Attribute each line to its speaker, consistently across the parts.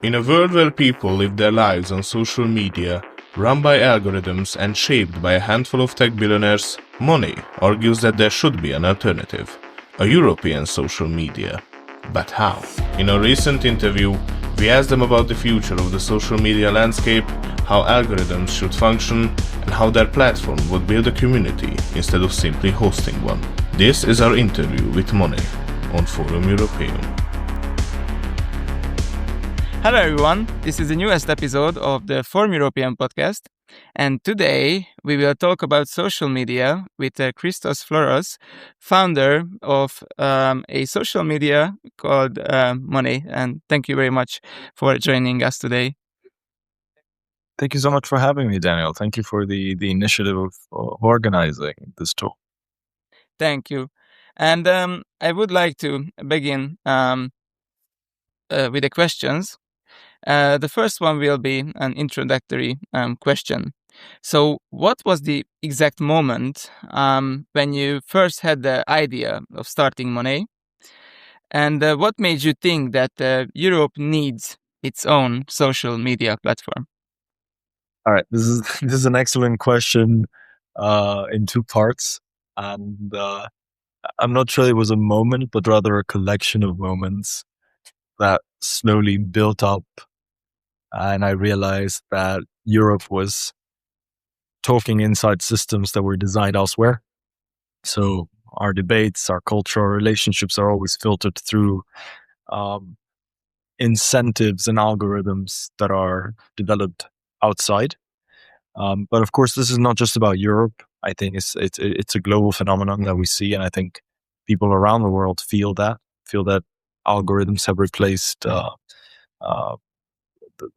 Speaker 1: In a world where people live their lives on social media, run by algorithms and shaped by a handful of tech billionaires, Monet argues that there should be an alternative, a European social media. But how? In a recent interview, we asked them about the future of the social media landscape, how algorithms should function, and how their platform would build a community instead of simply hosting one. This is our interview with Monet on Forum Europeum.
Speaker 2: Hello everyone, this is the newest episode of the Forum European podcast, and today we will talk about social media with Christos, founder of a social media called Monet, and thank you very much for joining us today.
Speaker 3: Thank you so much for having me, Daniel. Thank you for the initiative of organizing this talk.
Speaker 2: Thank you. And I would like to begin with the questions. The first one will be an introductory question. So, what was the exact moment when you first had the idea of starting Monet? And what made you think that Europe needs its own social media platform?
Speaker 3: All right, this is an excellent question in two parts, and I'm not sure it was a moment, but rather a collection of moments that slowly built up, and I realized that Europe was talking inside systems that were designed elsewhere. So our debates, our cultural relationships are always filtered through incentives and algorithms that are developed outside. But of course, this is not just about Europe. I think it's a global phenomenon that we see, and I think people around the world feel that algorithms have replaced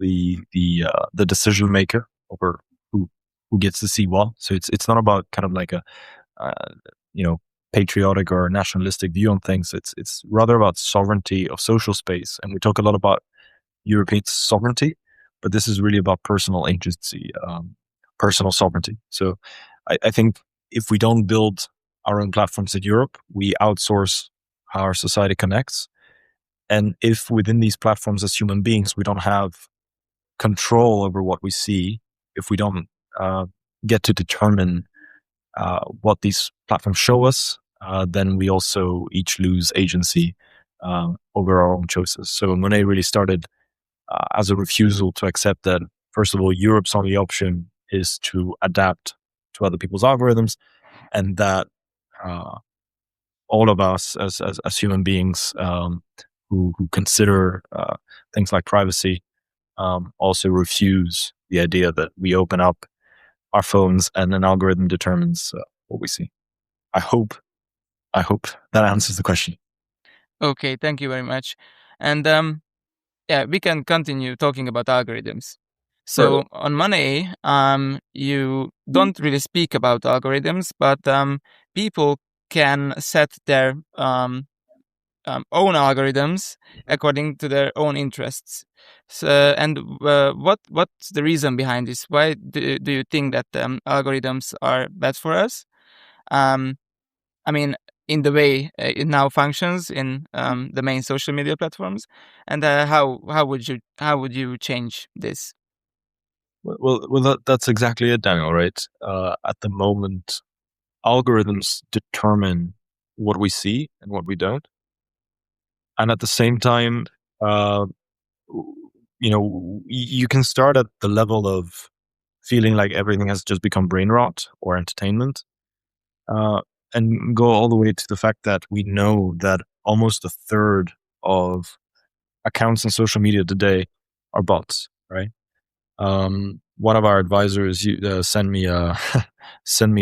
Speaker 3: the decision maker over who gets to see what. So it's not about kind of like a patriotic or nationalistic view on things. It's rather about sovereignty of social space, and we talk a lot about European sovereignty, but this is really about personal agency, personal sovereignty. So I think if we don't build our own platforms in Europe, we outsource how our society connects. And if within these platforms as human beings, we don't have control over what we see, if we don't get to determine what these platforms show us, then we also each lose agency over our own choices. So Monet really started as a refusal to accept that, first of all, Europe's only option is to adapt to other people's algorithms, and that all of us as human beings who consider things like privacy also refuse the idea that we open up our phones and an algorithm determines what we see. I hope that answers the question.
Speaker 2: Okay, thank you very much. And we can continue talking about algorithms. So on Monet, you don't really speak about algorithms, but people can set their own algorithms according to their own interests. So, and what's the reason behind this? Why do you think that algorithms are bad for us? I mean, in the way it now functions in the main social media platforms, and how would you change this?
Speaker 3: Well, that's exactly it, Daniel. Right? At the moment, algorithms determine what we see and what we don't, and at the same time, you can start at the level of feeling like everything has just become brain rot or entertainment, and go all the way to the fact that we know that almost a third of accounts on social media today are bots, right? One of our advisors sent me a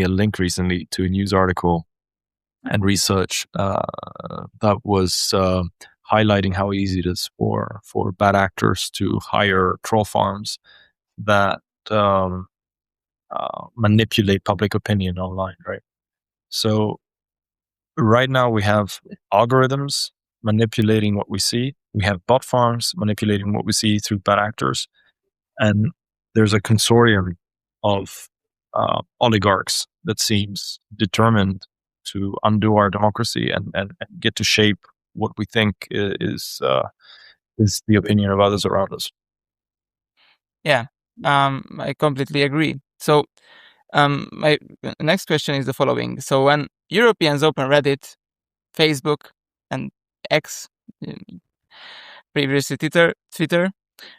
Speaker 3: link recently to a news article and research that was highlighting how easy it is for bad actors to hire troll farms that manipulate public opinion online, right? So right now we have algorithms manipulating what we see. We have bot farms manipulating what we see through bad actors. And there's a consortium of oligarchs that seems determined to undo our democracy and get to shape what we think is is the opinion of others around us.
Speaker 2: Yeah, I completely agree. So, my next question is the following. So, when Europeans open Reddit, Facebook, and X, previously Twitter,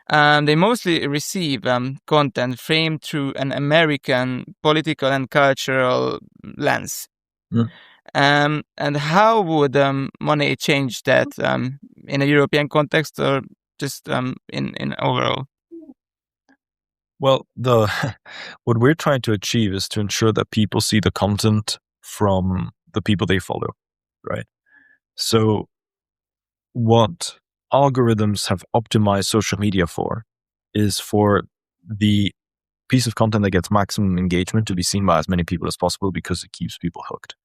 Speaker 2: they mostly receive content framed through an American political and cultural lens. And how would Monet change that in a European context, or just in overall?
Speaker 3: Well, what we're trying to achieve is to ensure that people see the content from the people they follow, right? So what algorithms have optimized social media for is for the piece of content that gets maximum engagement to be seen by as many people as possible, because it keeps people hooked.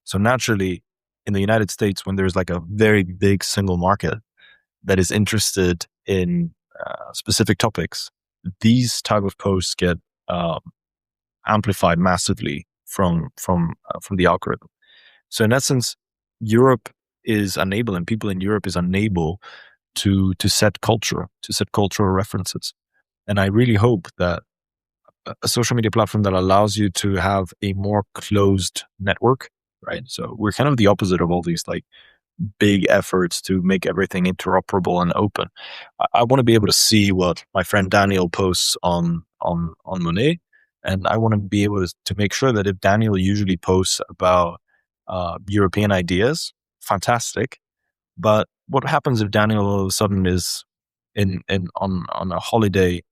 Speaker 3: So naturally, in the United States, when there's like a very big single market that is interested in specific topics, these type of posts get amplified massively from the algorithm. So in essence, Europe is unable, and people in Europe is unable to set cultural references. And I really hope that a social media platform that allows you to have a more closed network, right? So we're kind of the opposite of all these like big efforts to make everything interoperable and open. I want to be able to see what my friend Daniel posts on Monet, and I want to be able to make sure that if Daniel usually posts about European ideas, fantastic. But what happens if Daniel all of a sudden is on a holiday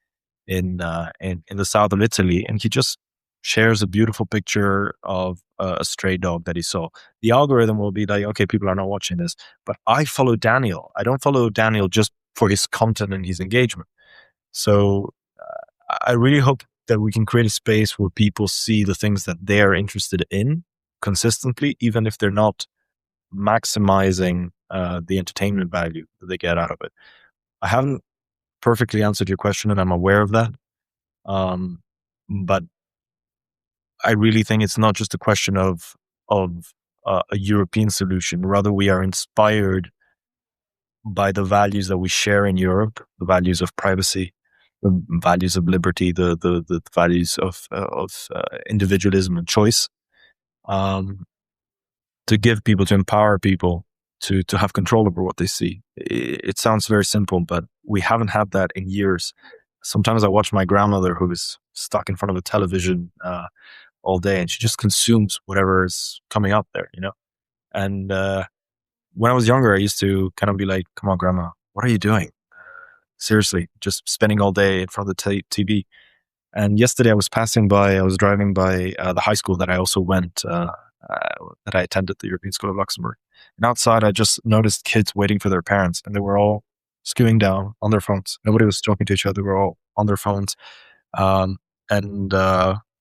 Speaker 3: in the south of Italy, and he just shares a beautiful picture of a stray dog that he saw? The algorithm will be like, okay, people are not watching this, but I follow Daniel. I don't follow Daniel just for his content and his engagement. So I really hope that we can create a space where people see the things that they're interested in consistently, even if they're not maximizing the entertainment value that they get out of it. I haven't perfectly answered your question, and I'm aware of that. But I really think it's not just a question of a European solution. Rather, we are inspired by the values that we share in Europe, the values of privacy, the values of liberty, the values of individualism and choice, to give people, to empower people to have control over what they see. It sounds very simple, but we haven't had that in years. Sometimes I watch my grandmother, who is stuck in front of a television all day, and she just consumes whatever is coming up there, you know? And when I was younger, I used to kind of be like, come on, grandma, what are you doing? Seriously, just spending all day in front of the TV. And yesterday I was driving by the high school that I also went, that I attended, the European School of Luxembourg. And outside, I just noticed kids waiting for their parents, and they were all skewing down on their phones. Nobody was talking to each other. They were all on their phones. And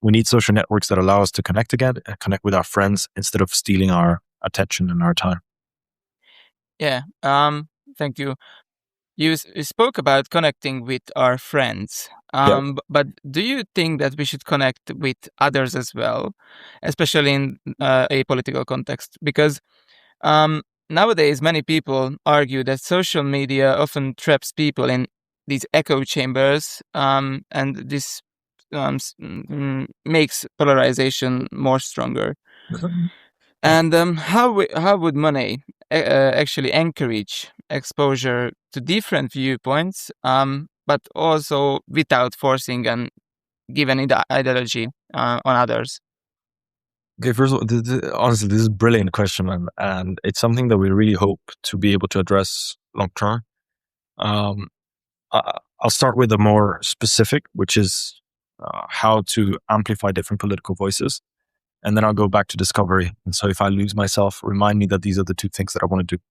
Speaker 3: we need social networks that allow us to connect again and connect with our friends instead of stealing our attention and our time.
Speaker 2: Yeah, thank you. You spoke about connecting with our friends, but do you think that we should connect with others as well, especially in a political context? Because nowadays, many people argue that social media often traps people in these echo chambers, and this makes polarization more stronger. And how would Monet actually encourage exposure to different viewpoints, but also without forcing and given ideology on others?
Speaker 3: Okay, first of all, honestly, this is a brilliant question, and it's something that we really hope to be able to address long term. I'll start with a more specific, which is how to amplify different political voices. And then I'll go back to discovery. And so if I lose myself, remind me that these are the two things that I want to do,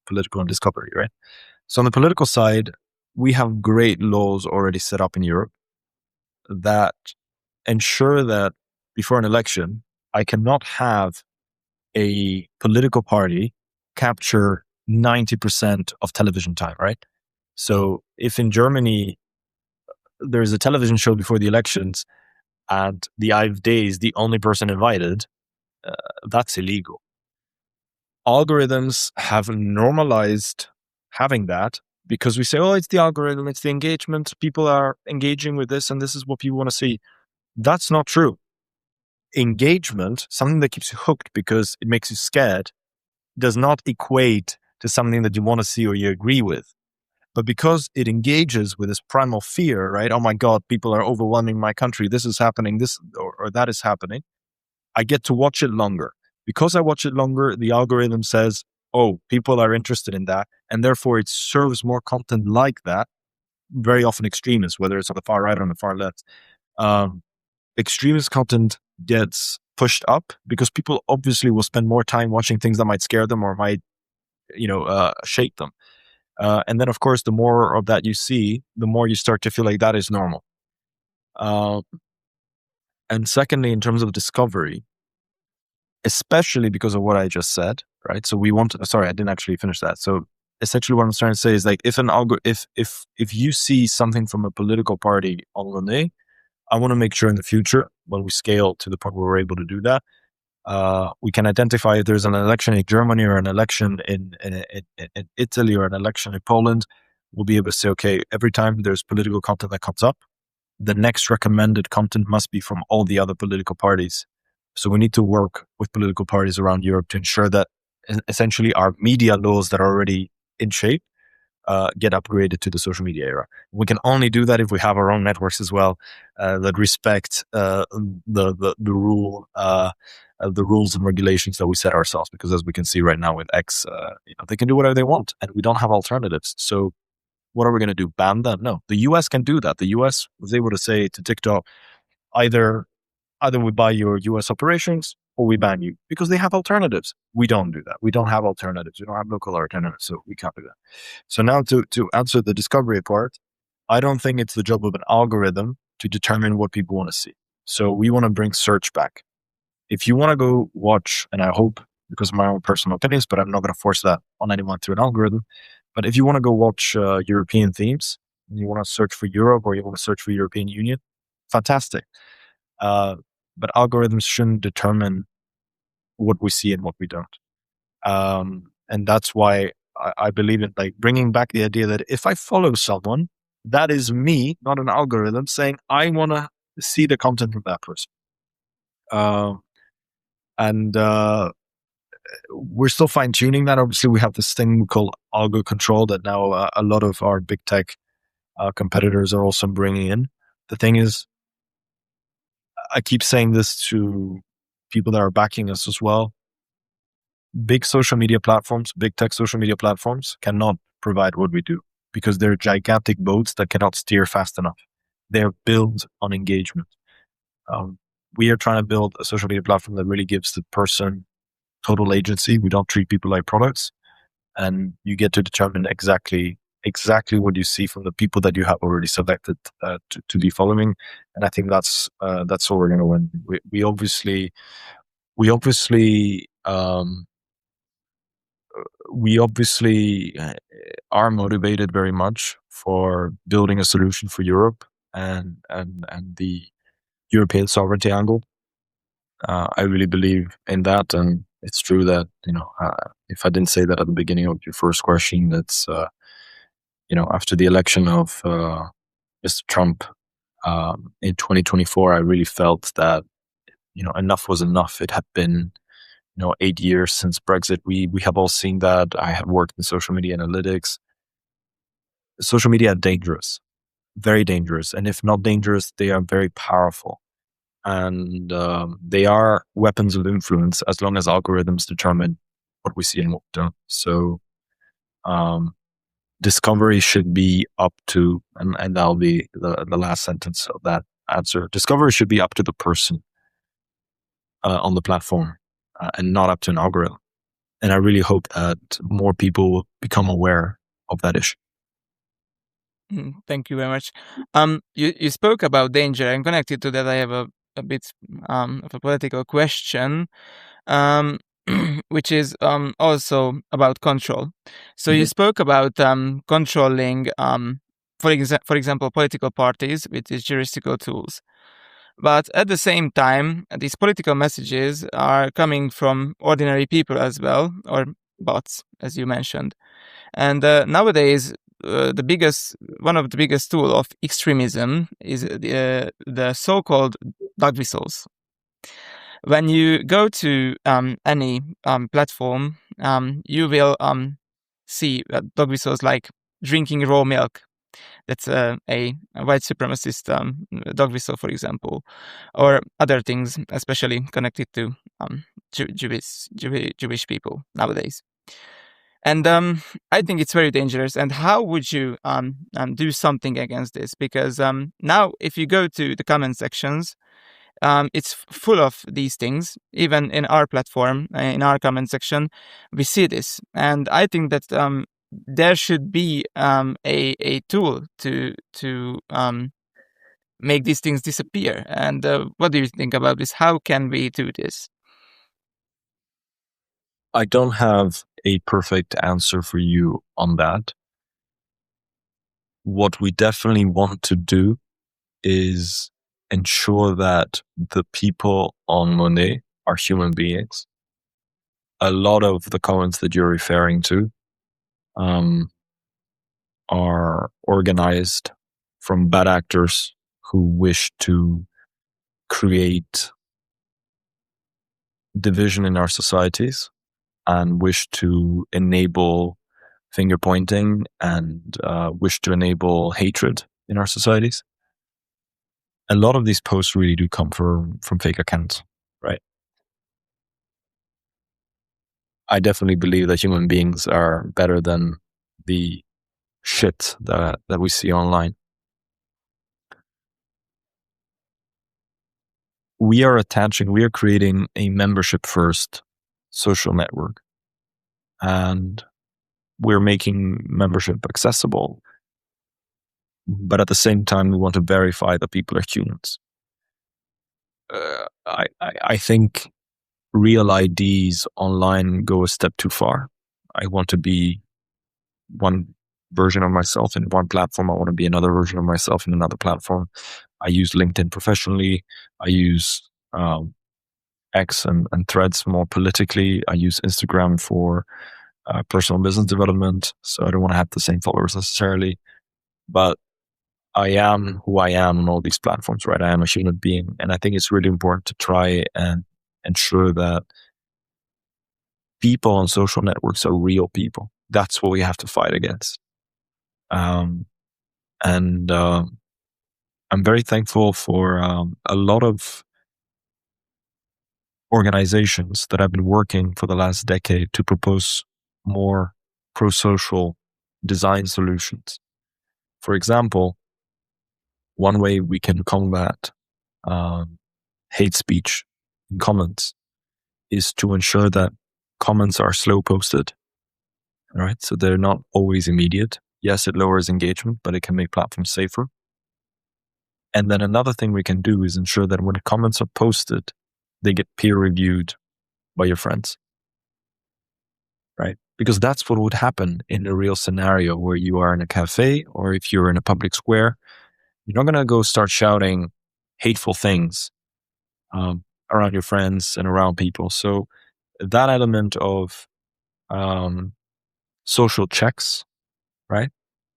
Speaker 3: political and discovery, right? So on the political side, we have great laws already set up in Europe that ensure that before an election, I cannot have a political party capture 90% of television time, right? So if in Germany, there's a television show before the elections and the AfD is the only person invited, that's illegal. Algorithms have normalized having that, because we say, oh, it's the algorithm, it's the engagement. People are engaging with this, and this is what people want to see. That's not true. Engagement, something that keeps you hooked because it makes you scared, does not equate to something that you want to see or you agree with. But because it engages with this primal fear, right? Oh my God, people are overwhelming my country. This is happening, this or that is happening. I get to watch it longer. Because I watch it longer, the algorithm says, oh, people are interested in that. And therefore it serves more content like that. Very often extremist, whether it's on the far right or on the far left. Extremist content gets pushed up because people obviously will spend more time watching things that might scare them or might, shake them. And then, of course, the more of that you see, the more you start to feel like that is normal. And secondly, in terms of discovery, especially because of what I just said, right? So we want to, sorry, I didn't actually finish that. So essentially what I'm trying to say is like, if you see something from a political party on Monet, I want to make sure in the future, when we scale to the point where we're able to do that, we can identify if there's an election in Germany or an election in Italy or an election in Poland. We'll be able to say, okay, every time there's political content that comes up, the next recommended content must be from all the other political parties. So we need to work with political parties around Europe to ensure that essentially our media laws that are already in shape get upgraded to the social media era. We can only do that if we have our own networks as well that respect the rules and regulations that we set ourselves. Because as we can see right now with X, they can do whatever they want, and we don't have alternatives. So what are we going to do? Ban them? No. The US can do that. The US was able to say to TikTok, either we buy your US operations or we ban you, because they have alternatives. We don't do that. We don't have alternatives. We don't have local alternatives, so we can't do that. So now to answer the discovery part, I don't think it's the job of an algorithm to determine what people want to see. So we want to bring search back. If you want to go watch, and I hope, because of my own personal opinions, but I'm not going to force that on anyone through an algorithm. But if you want to go watch European themes, and you want to search for Europe or you want to search for European Union, fantastic. But algorithms shouldn't determine what we see and what we don't. And that's why I believe in like bringing back the idea that if I follow someone, that is me, not an algorithm, saying I want to see the content from that person. And we're still fine tuning that. Obviously, we have this thing we call algo control that now a lot of our big tech competitors are also bringing in. The thing is, I keep saying this to people that are backing us as well. Big social media platforms, big tech social media platforms cannot provide what we do because they're gigantic boats that cannot steer fast enough. They're built on engagement. We are trying to build a social media platform that really gives the person total agency. We don't treat people like products, and you get to determine exactly what you see from the people that you have already selected to be following. And I think that's what we're going to win. We obviously are motivated very much for building a solution for Europe and the European sovereignty angle. I really believe in that, and it's true that if I didn't say that at the beginning of your first question, that's after the election of Mr. Trump in 2024, I really felt that enough was enough. It had been 8 years since Brexit. We have all seen that. I have worked in social media analytics. Social media are dangerous, very dangerous, and if not dangerous, they are very powerful. And they are weapons of influence as long as algorithms determine what we see and what we don't. So discovery should be up to, and that'll be the last sentence of that answer. Discovery should be up to the person on the platform and not up to an algorithm. And I really hope that more people will become aware of that issue.
Speaker 2: Thank you very much. You spoke about danger, and connected to that, I have a bit of a political question, which is also about control. So you spoke about controlling, for example, political parties with these juristical tools. But at the same time, these political messages are coming from ordinary people as well, or bots, as you mentioned. And nowadays, one of the biggest tool of extremism is the so-called dog whistles. When you go to any platform, you will see dog whistles like drinking raw milk. That's a white supremacist dog whistle, for example, or other things, especially connected to Jewish people nowadays. And I think it's very dangerous. And how would you do something against this? Because now, if you go to the comment sections, it's full of these things. Even in our platform, in our comment section, we see this. And I think that there should be a tool to make these things disappear. And what do you think about this? How can we do this?
Speaker 3: I don't have a perfect answer for you on that. What we definitely want to do is ensure that the people on Monet are human beings. A lot of the comments that you're referring to are organized from bad actors who wish to create division in our societies and wish to enable finger pointing and wish to enable hatred in our societies. A lot of these posts really do come from fake accounts, right? I definitely believe that human beings are better than the shit that we see online. We are creating a membership first social network, and we're making membership accessible. But at the same time, we want to verify that people are humans. I think real IDs online go a step too far. I want to be one version of myself in one platform. I want to be another version of myself in another platform. I use LinkedIn professionally. I use X and Threads more politically. I use Instagram for personal business development. So I don't want to have the same followers necessarily. But I am who I am on all these platforms, right? I am a human being. And I think it's really important to try and ensure that people on social networks are real people. That's what we have to fight against. I'm very thankful for a lot of organizations that have been working for the last decade to propose more pro-social design solutions. For example, one way we can combat hate speech in comments is to ensure that comments are slow posted. All right, so they're not always immediate. Yes, it lowers engagement, but it can make platforms safer. And then another thing we can do is ensure that when comments are posted, they get peer reviewed by your friends, right? Because that's what would happen in a real scenario where you are in a cafe or if you're in a public square. You're not going to go start shouting hateful things around your friends and around people. So that element of social checks, right,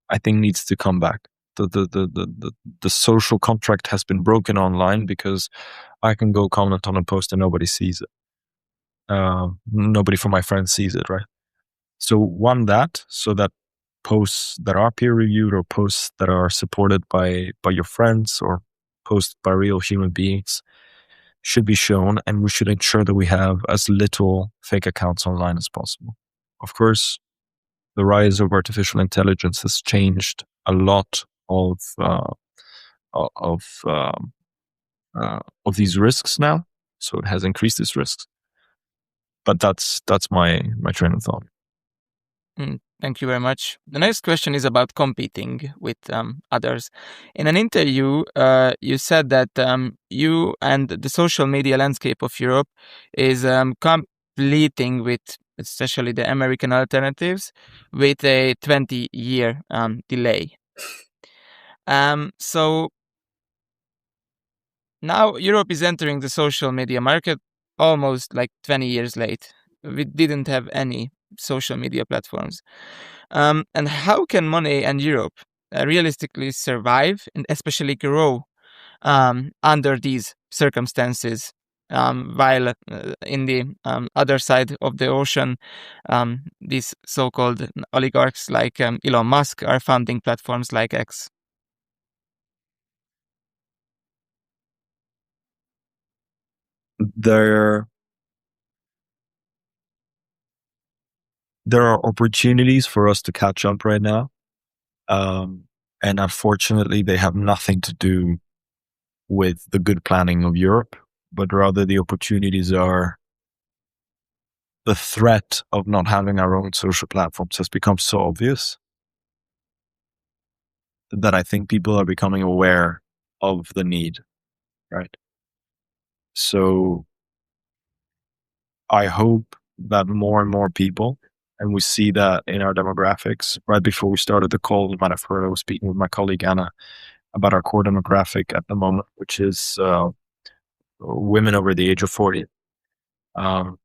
Speaker 3: I think needs to come back. The social contract has been broken online because I can go comment on a post and nobody sees it. Nobody from my friends sees it, right? So so that posts that are peer reviewed or posts that are supported by your friends or posts by real human beings should be shown, and we should ensure that we have as little fake accounts online as possible. Of course, the rise of artificial intelligence has changed a lot of these risks now, so it has increased these risks. But that's my train of thought.
Speaker 2: Thank you very much. The next question is about competing with others. In an interview, you said that you and the social media landscape of Europe is completing with, especially the American alternatives, with a 20-year delay. So now Europe is entering the social media market almost like 20 years late. We didn't have any social media platforms. And how can Monet and Europe realistically survive and especially grow under these circumstances, while in the other side of the ocean, these so-called oligarchs like Elon Musk are funding platforms like X?
Speaker 3: There are opportunities for us to catch up right now. And unfortunately, they have nothing to do with the good planning of Europe, but rather the opportunities are the threat of not having our own social platforms has become so obvious that I think people are becoming aware of the need, right? So I hope that more and more people, and we see that in our demographics. Right before we started the call, you might have heard I was speaking with my colleague Anna about our core demographic at the moment, which is women over the age of 40. And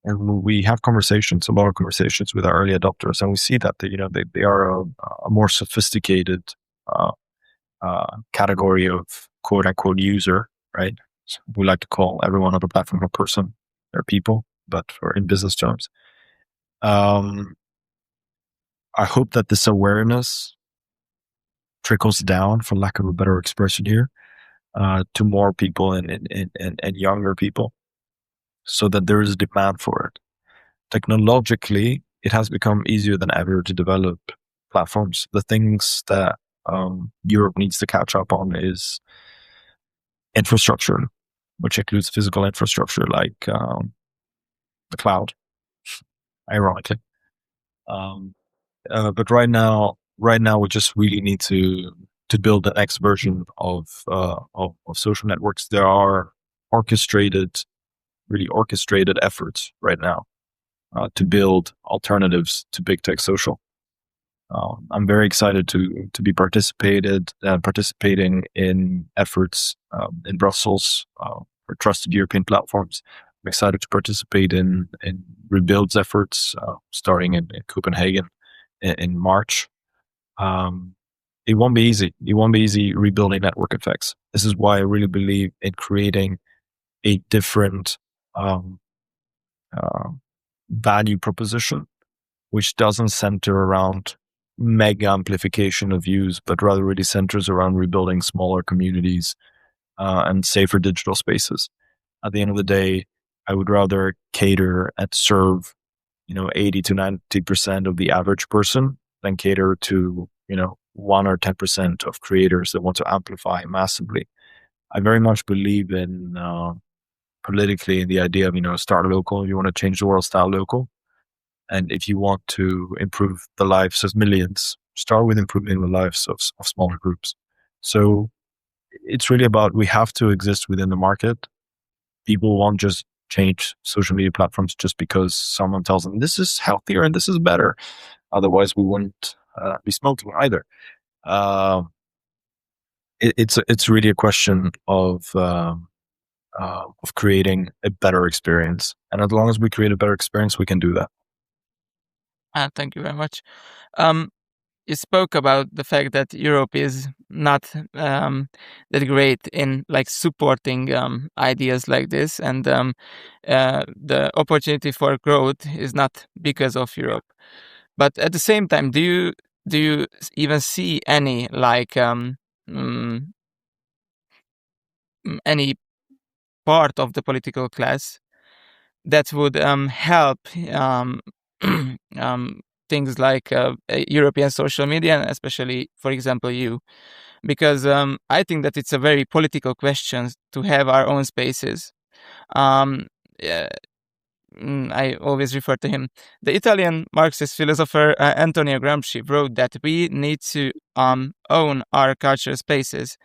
Speaker 3: we have conversations, a lot of conversations with our early adopters, and we see that they are a more sophisticated category of quote unquote user, right? So we like to call everyone on the platform a person. They're people, but for in business terms. I hope that this awareness trickles down, for lack of a better expression here, to more people and younger people, so that there is a demand for it. Technologically, it has become easier than ever to develop platforms. The things that Europe needs to catch up on is infrastructure, which includes physical infrastructure like the cloud, ironically. But right now, we just really need to build the next version of social networks. There are really orchestrated efforts right now to build alternatives to big tech social. I'm very excited to be participating in efforts in Brussels for trusted European platforms. I'm excited to participate in Rebuild's efforts starting in Copenhagen in March. It won't be easy. It won't be easy rebuilding network effects. This is why I really believe in creating a different value proposition, which doesn't center around mega amplification of views, but rather really centers around rebuilding smaller communities and safer digital spaces. At the end of the day, I would rather cater and serve 80 to 90% of the average person than cater to 1 or 10% of creators that want to amplify massively. I very much believe in politically in the idea of start local. If you want to change the world, start local. And if you want to improve the lives of millions, start with improving the lives of smaller groups. So it's really about, we have to exist within the market. People won't just change social media platforms just because someone tells them this is healthier and this is better. Otherwise, we wouldn't be smoking either. It's really a question of creating a better experience. And as long as we create a better experience, we can do that.
Speaker 2: Thank you very much. You spoke about the fact that Europe is not that great in supporting ideas like this, and the opportunity for growth is not because of Europe. But at the same time, do you even see any any part of the political class that would help things like European social media, and especially, for example, you? Because I think that it's a very political question to have our own spaces. Yeah, I always refer to him. The Italian Marxist philosopher Antonio Gramsci wrote that we need to own our cultural spaces.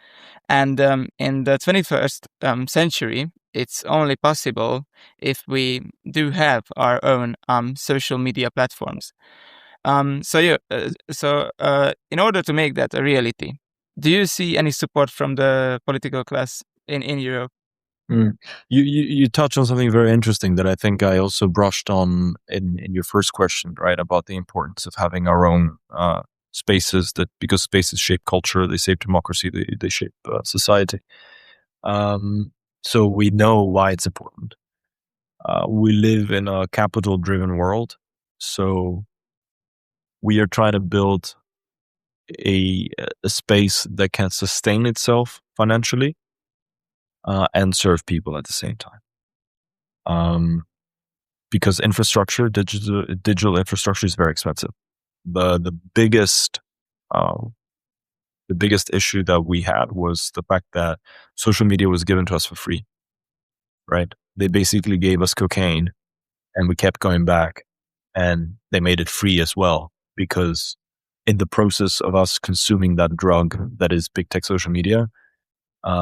Speaker 2: And in the 21st century, it's only possible if we do have our own social media platforms. So in order to make that a reality, do you see any support from the political class in Europe?
Speaker 3: You touch on something very interesting that I think I also brushed on in your first question, right? About the importance of having our own spaces, that because spaces shape culture, they shape democracy, they shape society. So we know why it's important. We live in a capital-driven world, so we are trying to build a space that can sustain itself financially and serve people at the same time. Because infrastructure, digital infrastructure, is very expensive. The biggest issue that we had was the fact that social media was given to us for free. Right? They basically gave us cocaine, and we kept going back, and they made it free as well, because in the process of us consuming that drug that is big tech social media,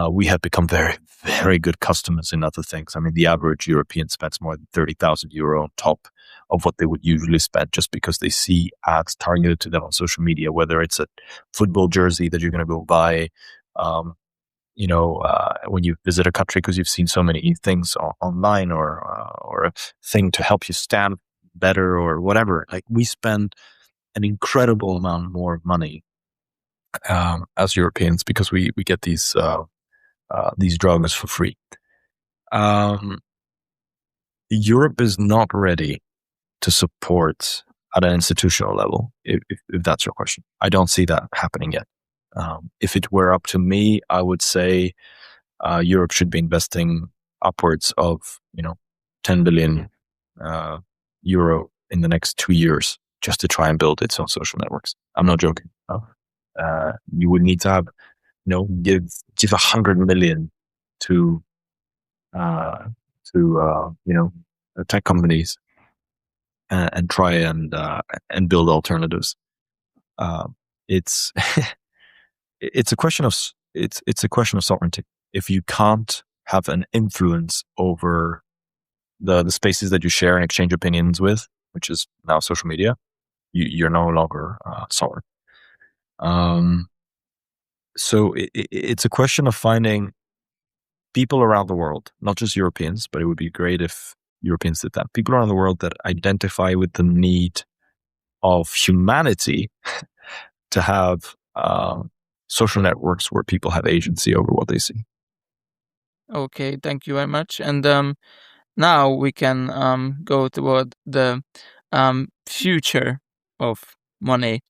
Speaker 3: we have become very, very good customers in other things. I mean, the average European spends more than 30,000 euro on top of what they would usually spend, just because they see ads targeted to them on social media, whether it's a football jersey that you're going to go buy, when you visit a country because you've seen so many things online, or a thing to help you stand better or whatever. Like, we spend an incredible amount more money as Europeans because we get these drugs for free. Europe is not ready to support at an institutional level, if that's your question. I don't see that happening yet. If it were up to me, I would say Europe should be investing upwards of 10 billion euro in the next 2 years just to try and build its own social networks. I'm not joking. You would need to have give 100 million to tech companies and try and build alternatives. It's it's a question of sovereignty. If you can't have an influence over the spaces that you share and exchange opinions with, which is now social media, you're no longer sovereign. So it's a question of finding people around the world, not just Europeans, but it would be great if Europeans did that. People around the world that identify with the need of humanity to have social networks where people have agency over what they see.
Speaker 2: Okay, thank you very much. And now we can go toward the future of Monet.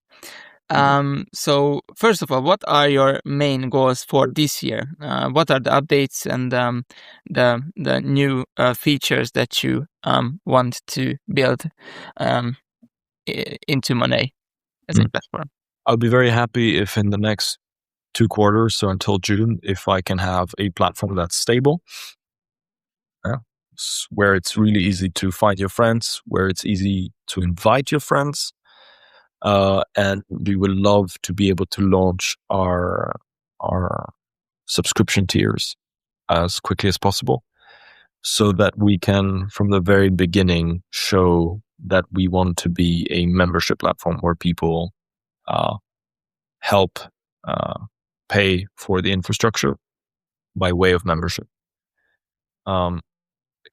Speaker 2: So first of all, what are your main goals for this year? What are the updates and the new features that you want to build into Monet as a platform?
Speaker 3: I'll be very happy if in the next 2 quarters, so until June, if I can have a platform that's stable, where it's really easy to find your friends, where it's easy to invite your friends. And we would love to be able to launch our subscription tiers as quickly as possible, so that we can, from the very beginning, show that we want to be a membership platform where people help pay for the infrastructure by way of membership.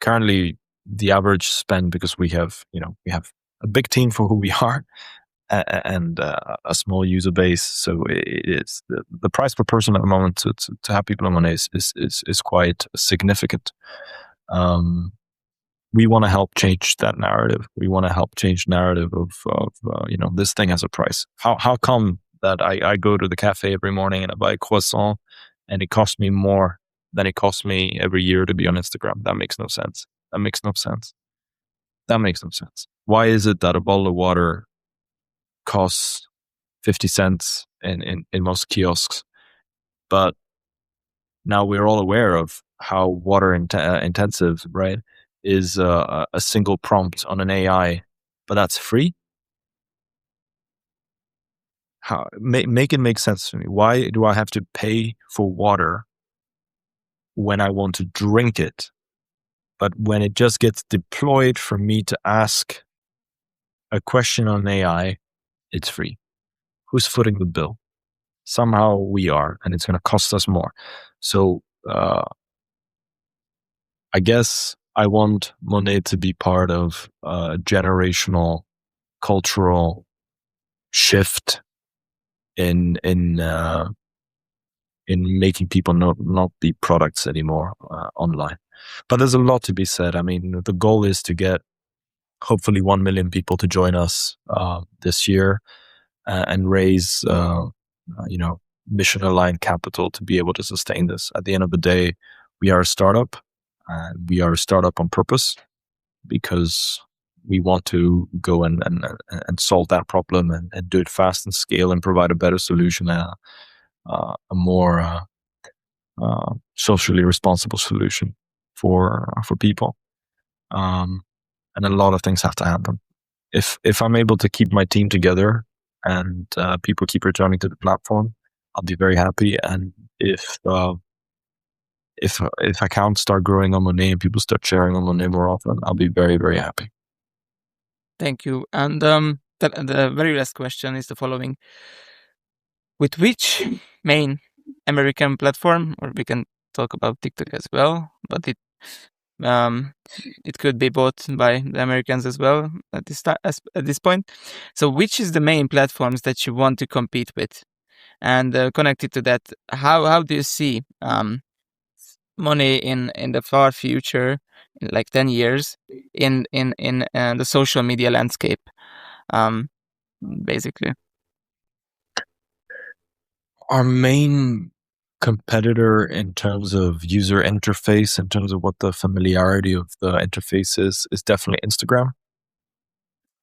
Speaker 3: Currently, the average spend, because we have a big team for who we are, and a small user base, so it is the price per person at the moment to have people on Monet is quite significant. We want to help change that narrative. We want to help change the narrative of this thing has a price. How come that I go to the cafe every morning and I buy a croissant and it costs me more than it costs me every year to be on Instagram? That makes no sense. Why is it that a bottle of water costs 50 cents in most kiosks, but now we're all aware of how water intensive, right, is a single prompt on an AI, but that's free? How make it make sense to me. Why do I have to pay for water when I want to drink it, but when it just gets deployed for me to ask a question on AI, it's free? Who's footing the bill? Somehow we are, and it's going to cost us more. So I guess I want Monet to be part of a generational cultural shift in making people not be products anymore online. But there's a lot to be said. I mean, the goal is to get hopefully 1 million people to join us this year and raise mission aligned capital to be able to sustain this. At the end of the day, we are a startup, and we are a startup on purpose because we want to go and solve that problem and do it fast and scale and provide a better solution, a more socially responsible solution for people. And a lot of things have to happen. If I'm able to keep my team together and people keep returning to the platform, I'll be very happy. And if accounts start growing on Monet and people start sharing on Monet more often, I'll be very, very happy.
Speaker 2: Thank you. And the very last question is the following: with which main American platform, or we can talk about TikTok as well, but it could be bought by the Americans as well at this point. So which is the main platforms that you want to compete with? And connected to that, how do you see Monet in the far future, in like 10 years, in the social media landscape, basically?
Speaker 3: Our main competitor in terms of user interface, in terms of what the familiarity of the interface is definitely Instagram.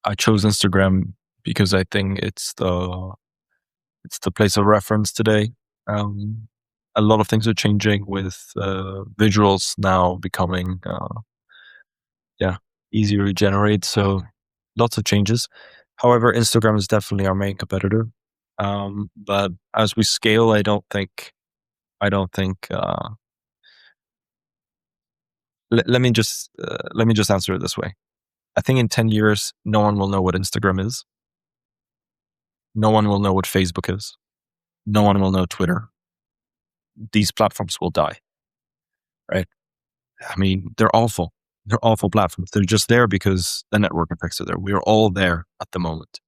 Speaker 3: I chose Instagram because I think it's the place of reference today. A lot of things are changing with visuals now becoming easier to generate. So lots of changes. However, Instagram is definitely our main competitor. But as we scale, I don't think. Let me just answer it this way. I think in 10 years, no one will know what Instagram is. No one will know what Facebook is. No one will know Twitter. These platforms will die, right? I mean, they're awful. They're awful platforms. They're just there because the network effects are there. We are all there at the moment.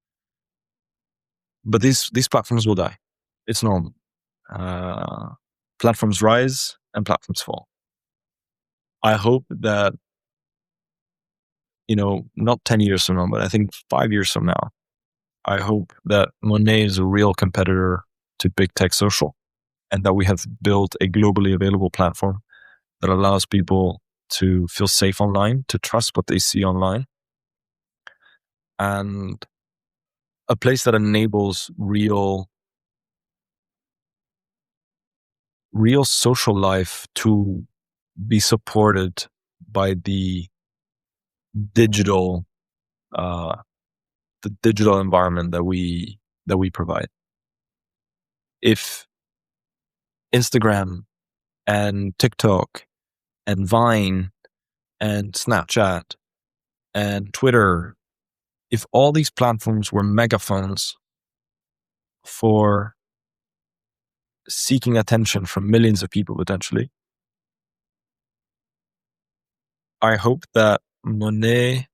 Speaker 3: But these platforms will die. It's normal. Platforms rise and platforms fall. I hope that, not 10 years from now, but I think 5 years from now, I hope that Monet is a real competitor to big tech social, and that we have built a globally available platform that allows people to feel safe online, to trust what they see online, and a place that enables real social life to be supported by the digital environment that we provide. If Instagram and TikTok and Vine and Snapchat and Twitter, if all these platforms were megaphones for seeking attention from millions of people potentially, I hope that Monet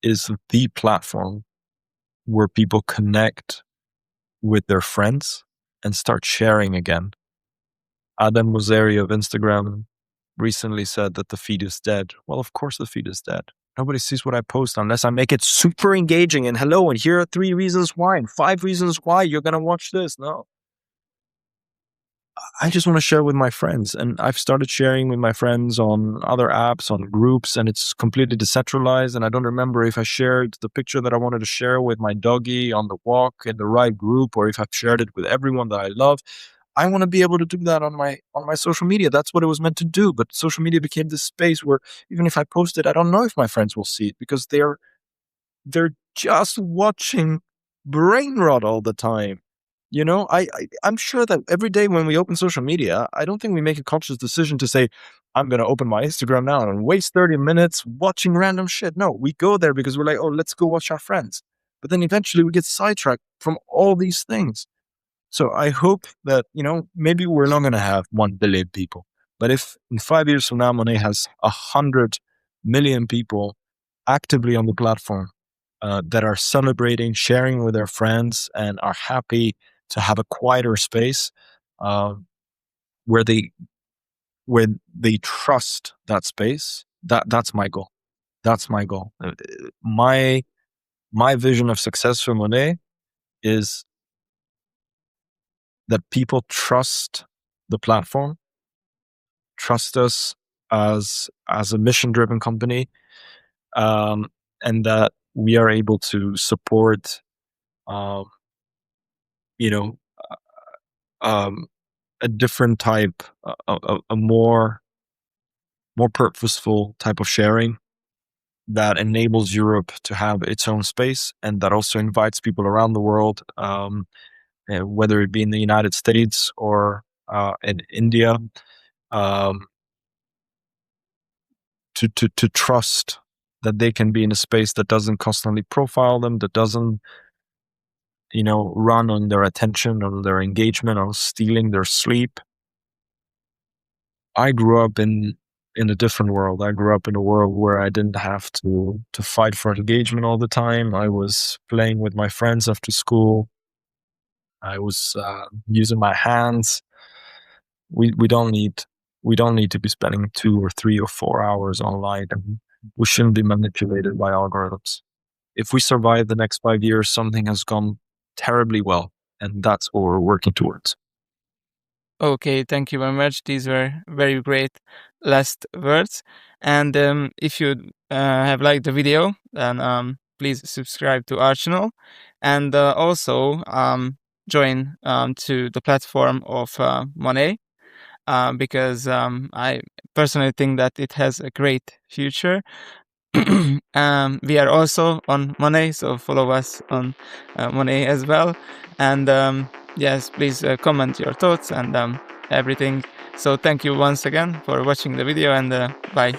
Speaker 3: is the platform where people connect with their friends and start sharing again. Adam Mosseri of Instagram recently said that the feed is dead. Well, of course the feed is dead. Nobody sees what I post unless I make it super engaging and hello, and here are 3 reasons why and 5 reasons why you're going to watch this. No. I just want to share with my friends, and I've started sharing with my friends on other apps, on groups, and it's completely decentralized, and I don't remember if I shared the picture that I wanted to share with my doggy on the walk in the right group, or if I've shared it with everyone that I love. I want to be able to do that on my social media. That's what it was meant to do, but social media became this space where even if I post it, I don't know if my friends will see it because they're just watching brain rot all the time. I'm sure that every day when we open social media, I don't think we make a conscious decision to say, I'm going to open my Instagram now and waste 30 minutes watching random shit. No, we go there because we're like, oh, let's go watch our friends. But then eventually we get sidetracked from all these things. So I hope that, maybe we're not going to have 1 billion people, But if in 5 years from now, Monet has 100 million people actively on the platform that are celebrating, sharing with their friends, and are happy to have a quieter space where they trust that space, that's my goal. That's my goal. My vision of success for Monet is that people trust the platform, trust us as a mission-driven company, and that we are able to support, you know, a different type, a more purposeful type of sharing that enables Europe to have its own space, and that also invites people around the world, whether it be in the United States or in India, to trust that they can be in a space that doesn't constantly profile them, that doesn't, run on their attention, on their engagement, on stealing their sleep. I grew up in a different world. I grew up in a world where I didn't have to fight for engagement all the time. I was playing with my friends after school. I was using my hands. We don't need to be spending 2 or 3 or 4 hours online, and we shouldn't be manipulated by algorithms. If we survive the next 5 years, something has gone terribly well, and that's what we're working towards.
Speaker 2: Okay, thank you very much. These were very great last words. And if you have liked the video, then please subscribe to our channel, and also join to the platform of Monet, because I personally think that it has a great future. We are also on Monet, so follow us on Monet as well. And yes, please comment your thoughts and everything. So thank you once again for watching the video, and bye.